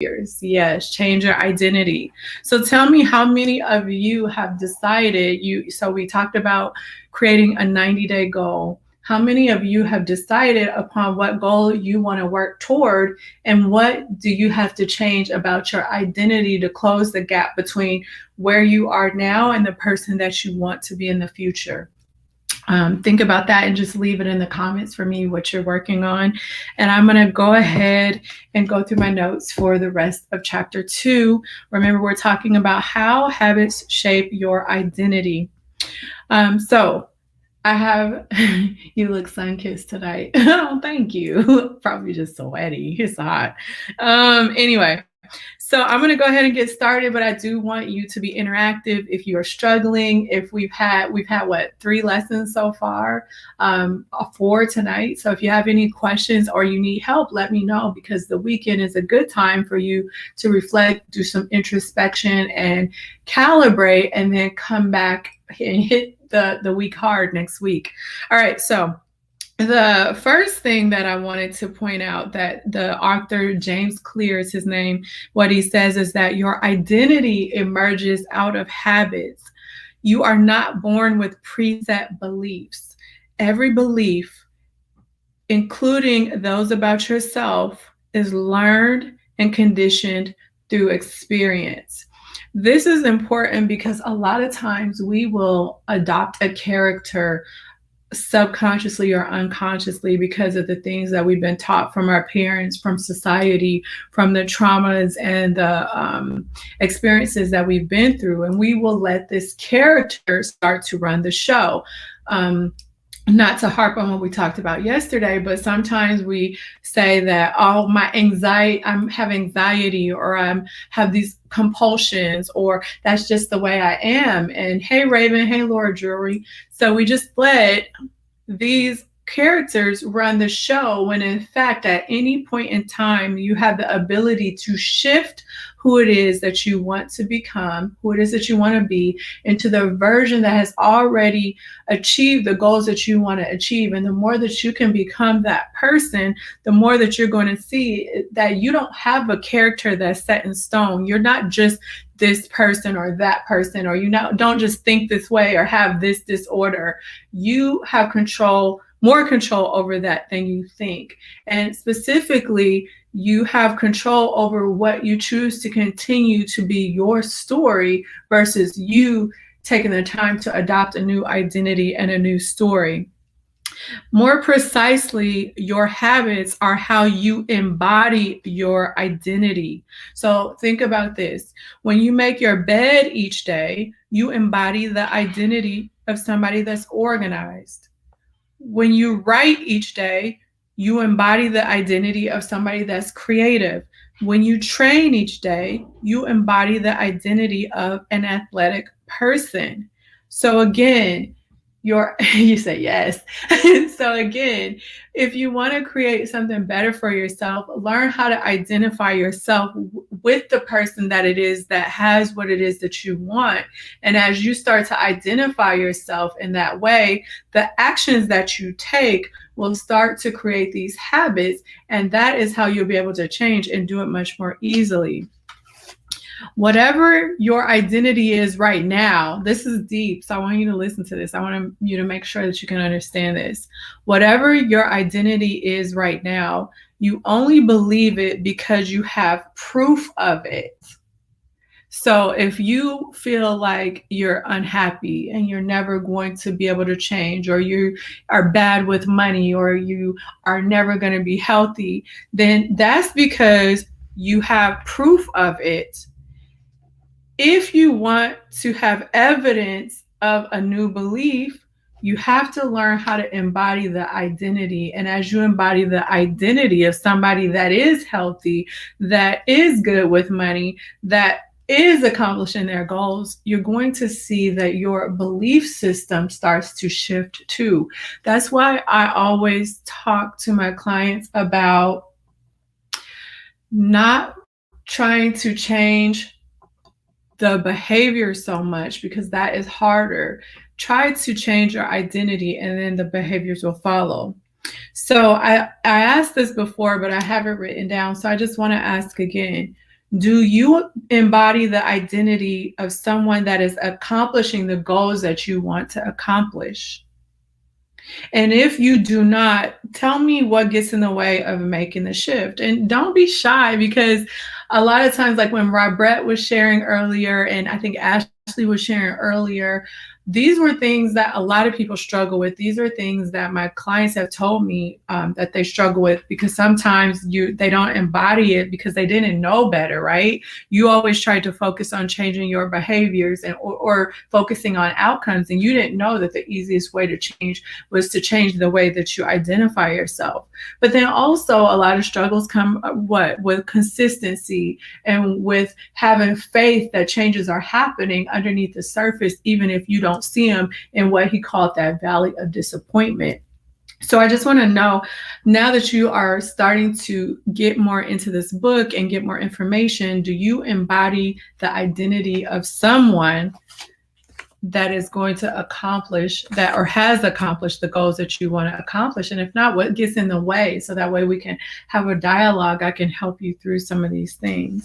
Yes, change your identity. So tell me, how many of you have decided so we talked about creating a 90-day goal. How many of you have decided upon what goal you want to work toward, and what do you have to change about your identity to close the gap between where you are now and the person that you want to be in the future? Think about that and just leave it in the comments for me what you're working on. And I'm going to go ahead and go through my notes for the rest of chapter 2. Remember, we're talking about how habits shape your identity. So I have, you look sun-kissed tonight. Oh, thank you. Probably just sweaty. It's hot. Anyway. So I'm going to go ahead and get started, but I do want you to be interactive. If you are struggling, if we've had what, 3 lessons so far, 4 tonight. So if you have any questions or you need help, let me know, because the weekend is a good time for you to reflect, do some introspection and calibrate, and then come back and hit the week hard next week. All right. So the first thing that I wanted to point out, that the author, James Clear is his name, what he says is that your identity emerges out of habits. You are not born with preset beliefs. Every belief, including those about yourself, is learned and conditioned through experience. This is important because a lot of times we will adopt a character subconsciously or unconsciously because of the things that we've been taught from our parents, from society, from the traumas and the experiences that we've been through. And we will let this character start to run the show. Not to harp on what we talked about yesterday, but sometimes we say that, oh, my anxiety, I have anxiety, or I have these compulsions, or that's just the way I am. And hey, Raven, hey, Laura Drury. So we just let these characters run the show, when in fact, at any point in time, you have the ability to shift who it is that you want to become, who it is that you want to be, into the version that has already achieved the goals that you want to achieve. And the more that you can become that person, the more that you're going to see that you don't have a character that's set in stone. You're not just this person or that person, or don't just think this way or have this disorder. You have more control over that than you think. And specifically, you have control over what you choose to continue to be your story versus you taking the time to adopt a new identity and a new story. More precisely, your habits are how you embody your identity. So think about this. When you make your bed each day, you embody the identity of somebody that's organized. When you write each day, you embody the identity of somebody that's creative. When you train each day, you embody the identity of an athletic person. So again, you say yes. So again, if you want to create something better for yourself, learn how to identify yourself with the person that it is that has what it is that you want. And as you start to identify yourself in that way, the actions that you take will start to create these habits. And that is how you'll be able to change and do it much more easily. Whatever your identity is right now, this is deep, so I want you to listen to this. I want you to make sure that you can understand this. Whatever your identity is right now, you only believe it because you have proof of it. So if you feel like you're unhappy and you're never going to be able to change, or you are bad with money, or you are never going to be healthy, then that's because you have proof of it. If you want to have evidence of a new belief, you have to learn how to embody the identity. And as you embody the identity of somebody that is healthy, that is good with money, that is accomplishing their goals, you're going to see that your belief system starts to shift too. That's why I always talk to my clients about not trying to change the behavior so much, because that is harder. Try to change your identity, and then the behaviors will follow. So I asked this before, but I have it written down. So I just want to ask again. Do you embody the identity of someone that is accomplishing the goals that you want to accomplish? And if you do not, tell me what gets in the way of making the shift. And don't be shy, because a lot of times, like when Robrette was sharing earlier, and I think Ashley was sharing earlier, these were things that a lot of people struggle with. These are things that my clients have told me that they struggle with, because sometimes they don't embody it because they didn't know better, right? You always tried to focus on changing your behaviors or focusing on outcomes, and you didn't know that the easiest way to change was to change the way that you identify yourself. But then also a lot of struggles come with consistency and with having faith that changes are happening underneath the surface, even if you don't see them in what he called that valley of disappointment. So I just want to know, now that you are starting to get more into this book and get more information, do you embody the identity of someone that is going to accomplish that, or has accomplished the goals that you want to accomplish? And if not, what gets in the way? So that way we can have a dialogue. I can help you through some of these things.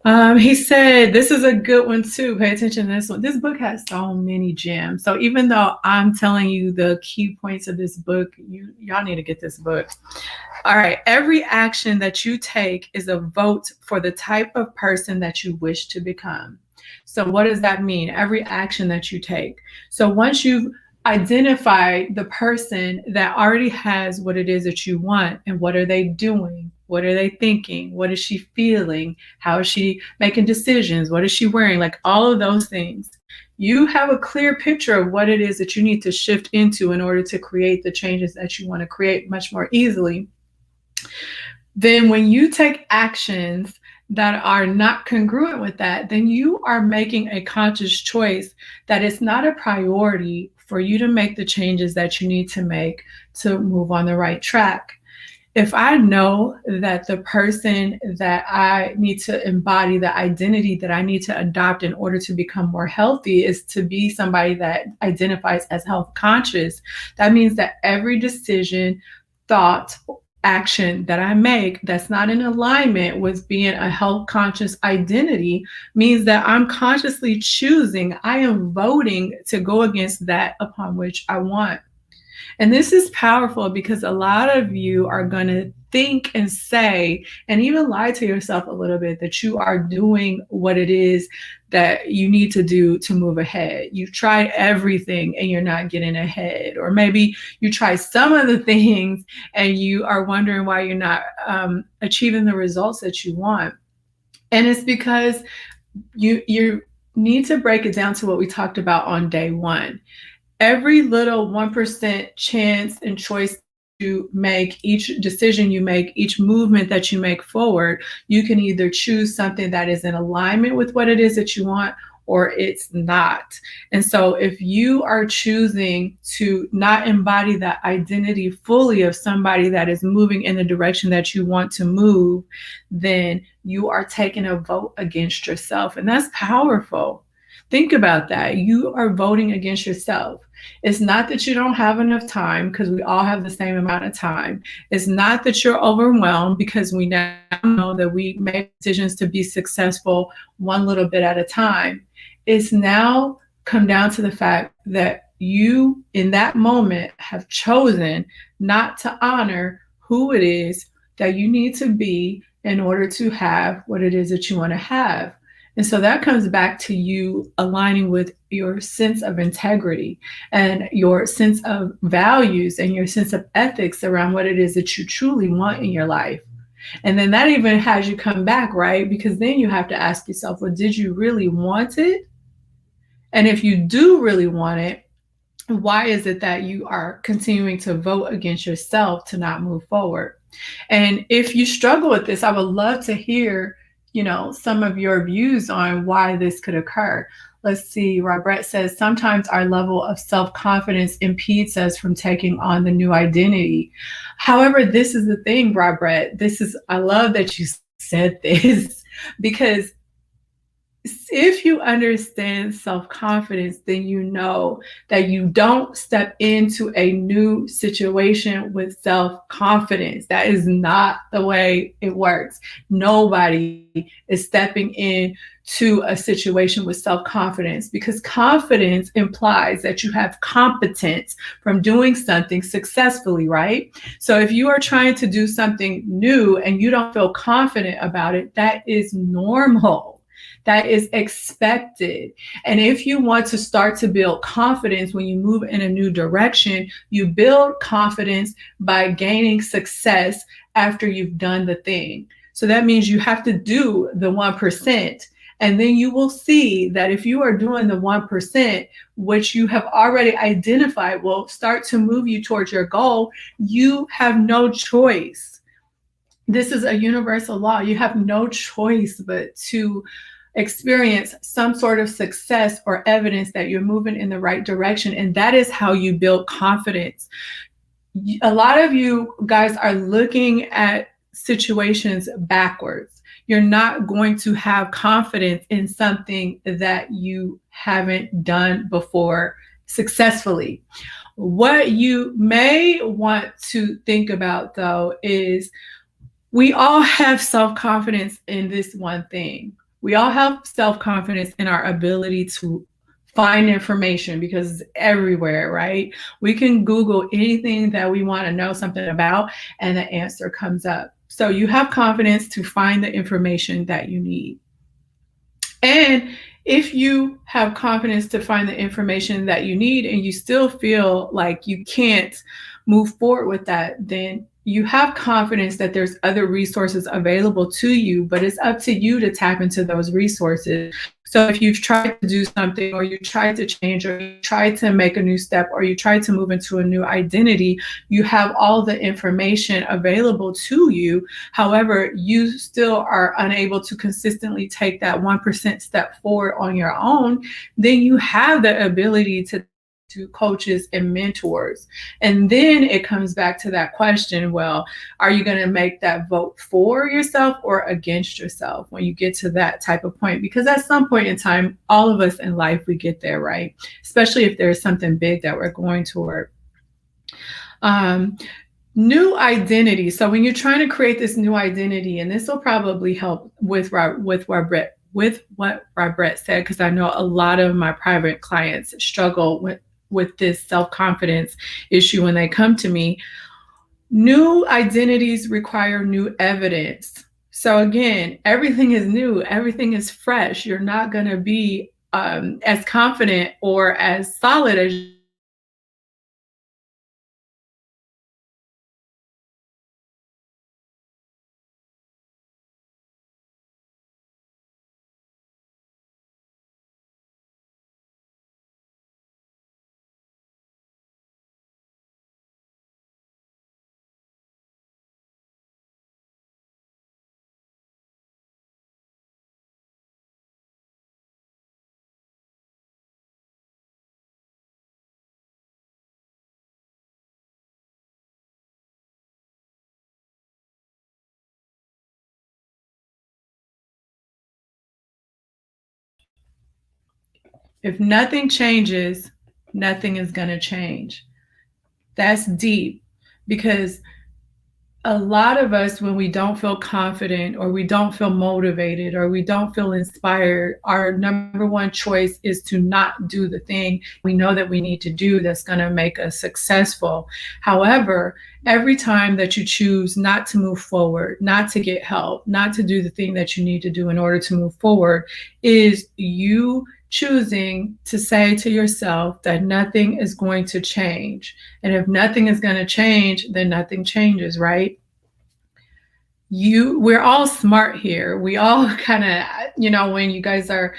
He said, this is a good one too. Pay attention to this one. This book has so many gems. So even though I'm telling you the key points of this book, y'all need to get this book. All right. Every action that you take is a vote for the type of person that you wish to become. So what does that mean? Every action that you take. So once you've identified the person that already has what it is that you want, and what are they doing? What are they thinking? What is she feeling? How is she making decisions? What is she wearing? Like all of those things. You have a clear picture of what it is that you need to shift into in order to create the changes that you want to create much more easily. Then when you take actions that are not congruent with that, then you are making a conscious choice that it's not a priority for you to make the changes that you need to make to move on the right track. If I know that the person that I need to embody, the identity that I need to adopt in order to become more healthy, is to be somebody that identifies as health conscious, that means that every decision, thought, action that I make that's not in alignment with being a health conscious identity means that I'm consciously choosing, I am voting to go against that upon which I want. And this is powerful because a lot of you are going to think and say, and even lie to yourself a little bit, that you are doing what it is that you need to do to move ahead. You've tried everything and you're not getting ahead. Or maybe you try some of the things and you are wondering why you're not achieving the results that you want. And it's because you need to break it down to what we talked about on day one. Every little 1% chance and choice you make, each decision you make, each movement that you make forward, you can either choose something that is in alignment with what it is that you want, or it's not. And so if you are choosing to not embody that identity fully of somebody that is moving in the direction that you want to move, then you are taking a vote against yourself. And that's powerful. Think about that. You are voting against yourself. It's not that you don't have enough time, because we all have the same amount of time. It's not that you're overwhelmed, because we now know that we make decisions to be successful one little bit at a time. It's now come down to the fact that you, in that moment, have chosen not to honor who it is that you need to be in order to have what it is that you want to have. And so that comes back to you aligning with your sense of integrity and your sense of values and your sense of ethics around what it is that you truly want in your life. And then that even has you come back, right? Because then you have to ask yourself, well, did you really want it? And if you do really want it, why is it that you are continuing to vote against yourself to not move forward? And if you struggle with this, I would love to hear, some of your views on why this could occur. Let's see. Robrette says, sometimes our level of self-confidence impedes us from taking on the new identity. However, this is the thing, Robrette. I love that you said this, because if you understand self-confidence, then you know that you don't step into a new situation with self-confidence. That is not the way it works. Nobody is stepping in to a situation with self-confidence, because confidence implies that you have competence from doing something successfully, right? So if you are trying to do something new and you don't feel confident about it, that is normal. That is expected. And if you want to start to build confidence when you move in a new direction, you build confidence by gaining success after you've done the thing. So that means you have to do the 1%. And then you will see that if you are doing the 1%, which you have already identified will start to move you towards your goal, you have no choice. This is a universal law. You have no choice but to experience some sort of success or evidence that you're moving in the right direction. And that is how you build confidence. A lot of you guys are looking at situations backwards. You're not going to have confidence in something that you haven't done before successfully. What you may want to think about, though, is we all have self-confidence in this one thing. We all have self-confidence in our ability to find information, because it's everywhere, right? We can Google anything that we want to know something about and the answer comes up. So you have confidence to find the information that you need. And if you have confidence to find the information that you need and you still feel like you can't move forward with that, then you have confidence that there's other resources available to you, but it's up to you to tap into those resources. So if you've tried to do something, or you tried to change, or you tried to make a new step, or you tried to move into a new identity, you have all the information available to you. However, you still are unable to consistently take that 1% step forward on your own, then you have the ability to coaches and mentors. And then it comes back to that question, well, are you going to make that vote for yourself or against yourself when you get to that type of point? Because at some point in time, all of us in life, we get there, right? Especially if there's something big that we're going toward. New identity. So when you're trying to create this new identity, and this will probably help with what Brett said, because I know a lot of my private clients struggle with this self-confidence issue when they come to me. New identities require new evidence. So again, everything is new, everything is fresh. You're not going to be as confident or as solid as if nothing changes, nothing is going to change. That's deep, because a lot of us, when we don't feel confident, or we don't feel motivated, or we don't feel inspired, our number one choice is to not do the thing we know that we need to do that's going to make us successful. However, every time that you choose not to move forward, not to get help, not to do the thing that you need to do in order to move forward, is you choosing to say to yourself that nothing is going to change. And if nothing is going to change, then nothing changes, right? We're all smart here. We all kind of, when you guys are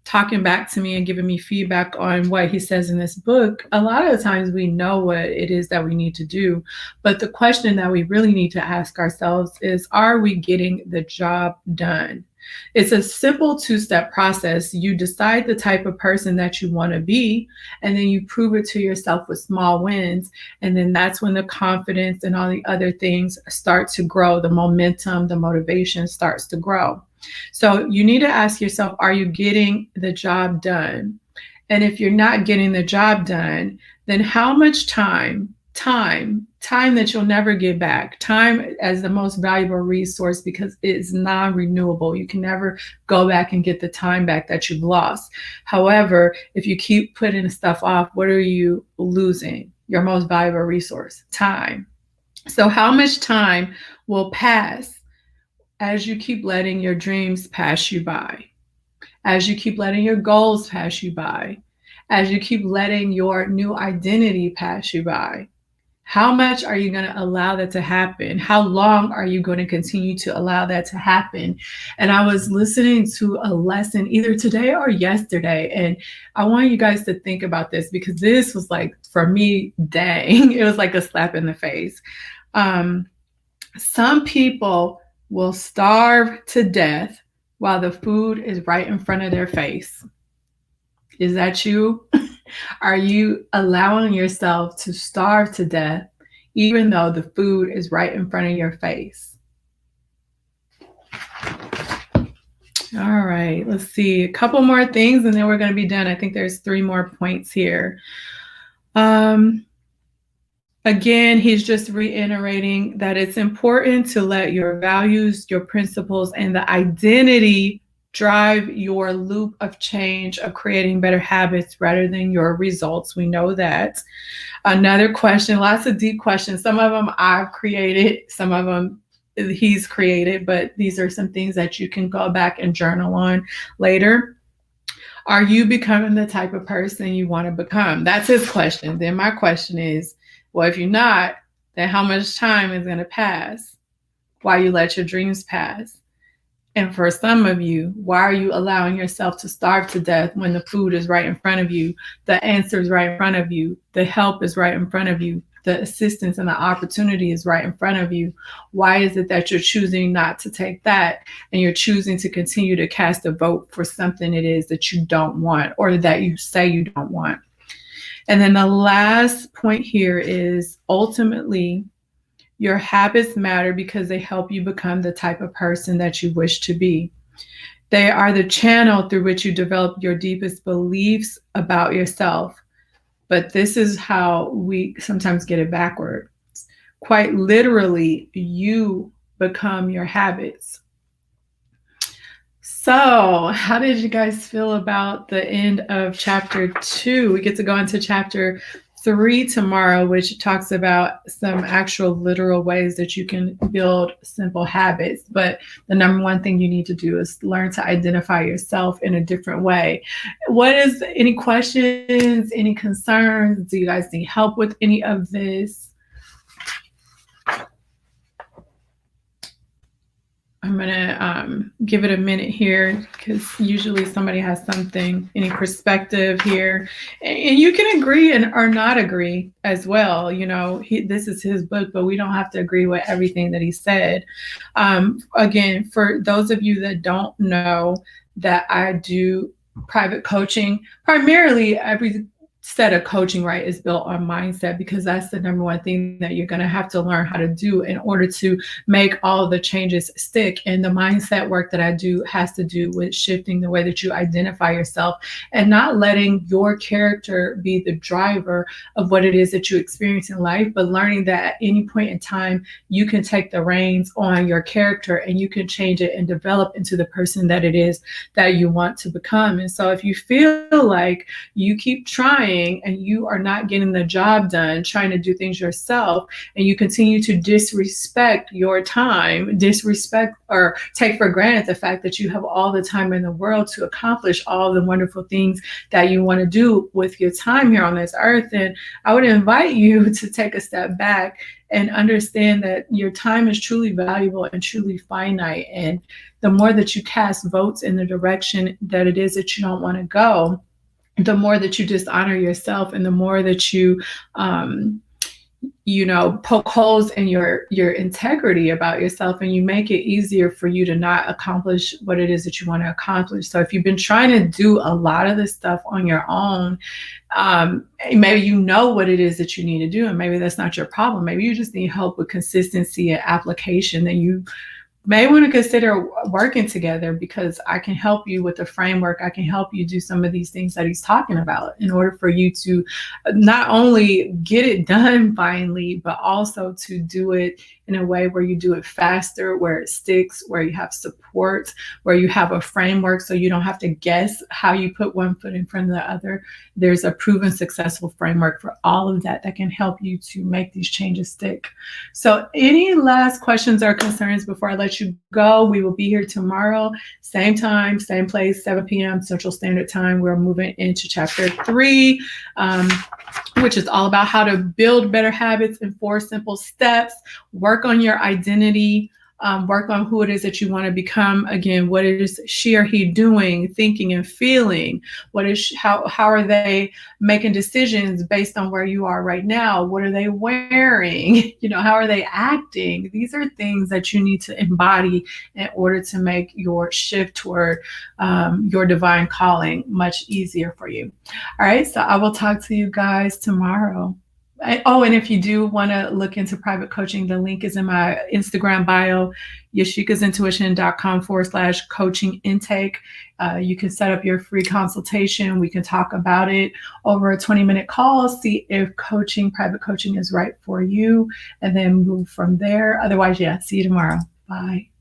talking back to me and giving me feedback on what he says in this book, a lot of the times we know what it is that we need to do. But the question that we really need to ask ourselves is, are we getting the job done? It's a simple two-step process. You decide the type of person that you want to be, and then you prove it to yourself with small wins. And then that's when the confidence and all the other things start to grow. The momentum, the motivation starts to grow. So you need to ask yourself, are you getting the job done? And if you're not getting the job done, then how much time that you'll never get back, time as the most valuable resource, because it's non-renewable. You can never go back and get the time back that you've lost. However, if you keep putting stuff off, what are you losing? Your most valuable resource, time. So how much time will pass as you keep letting your dreams pass you by, as you keep letting your goals pass you by, as you keep letting your new identity pass you by? How much are you going to allow that to happen? How long are you going to continue to allow that to happen? And I was listening to a lesson either today or yesterday, and I want you guys to think about this, because this was like, for me, dang, it was like a slap in the face. Some people will starve to death while the food is right in front of their face. Is that you? Are you allowing yourself to starve to death even though the food is right in front of your face? All right, let's see. A couple more things and then we're going to be done. I think there's 3 more points here. Again, he's just reiterating that it's important to let your values, your principles, and the identity drive your loop of change, of creating better habits rather than your results. We know that. Another question, lots of deep questions. Some of them I've created, some of them he's created, but these are some things that you can go back and journal on later. Are you becoming the type of person you want to become? That's his question. Then my question is, well, if you're not, then how much time is going to pass while you let your dreams pass? And for some of you, why are you allowing yourself to starve to death when the food is right in front of you, the answer is right in front of you, the help is right in front of you, the assistance and the opportunity is right in front of you? Why is it that you're choosing not to take that and you're choosing to continue to cast a vote for something it is that you don't want or that you say you don't want? And then the last point here is, ultimately, your habits matter because they help you become the type of person that you wish to be. They are the channel through which you develop your deepest beliefs about yourself. But this is how we sometimes get it backwards. Quite literally, you become your habits. So, how did you guys feel about the end of chapter 2? We get to go into chapter 3 tomorrow, which talks about some actual literal ways that you can build simple habits. But the number one thing you need to do is learn to identify yourself in a different way. Any questions, any concerns? Do you guys need help with any of this? I'm going to give it a minute here, because usually somebody has something, any perspective here. And you can agree or not agree as well. You know, this is his book, but we don't have to agree with everything that he said. Again, for those of you that don't know, that I do private coaching, primarily every set of coaching, right, is built on mindset, because that's the number one thing that you're going to have to learn how to do in order to make all the changes stick. And the mindset work that I do has to do with shifting the way that you identify yourself and not letting your character be the driver of what it is that you experience in life, but learning that at any point in time, you can take the reins on your character and you can change it and develop into the person that it is that you want to become. And so if you feel like you keep trying and you are not getting the job done, trying to do things yourself, and you continue to disrespect your time, disrespect or take for granted the fact that you have all the time in the world to accomplish all the wonderful things that you want to do with your time here on this earth, then I would invite you to take a step back and understand that your time is truly valuable and truly finite. And the more that you cast votes in the direction that it is that you don't want to go, the more that you dishonor yourself, and the more that you poke holes in your integrity about yourself, and you make it easier for you to not accomplish what it is that you want to accomplish. So if you've been trying to do a lot of this stuff on your own, maybe you know what it is that you need to do, and maybe that's not your problem. Maybe you just need help with consistency and application. Then you may want to consider working together, because I can help you with the framework. I can help you do some of these things that he's talking about in order for you to not only get it done finally, but also to do it in a way where you do it faster, where it sticks, where you have support, where you have a framework so you don't have to guess how you put one foot in front of the other. There's a proven successful framework for all of that that can help you to make these changes stick. So any last questions or concerns before I let you go? We will be here tomorrow, same time, same place, 7 p.m. Central Standard Time. We're moving into chapter 3, which is all about how to build better habits in 4 simple steps. Work on your identity. Work on who it is that you want to become. Again, what is she or he doing, thinking, and feeling? How are they making decisions based on where you are right now? What are they wearing? How are they acting? These are things that you need to embody in order to make your shift toward your divine calling much easier for you. All right, so I will talk to you guys tomorrow. Oh, and if you do want to look into private coaching, the link is in my Instagram bio, yashikasintuition.com/coaching intake. You can set up your free consultation. We can talk about it over a 20-minute call, see if private coaching is right for you, and then move from there. Otherwise, see you tomorrow. Bye.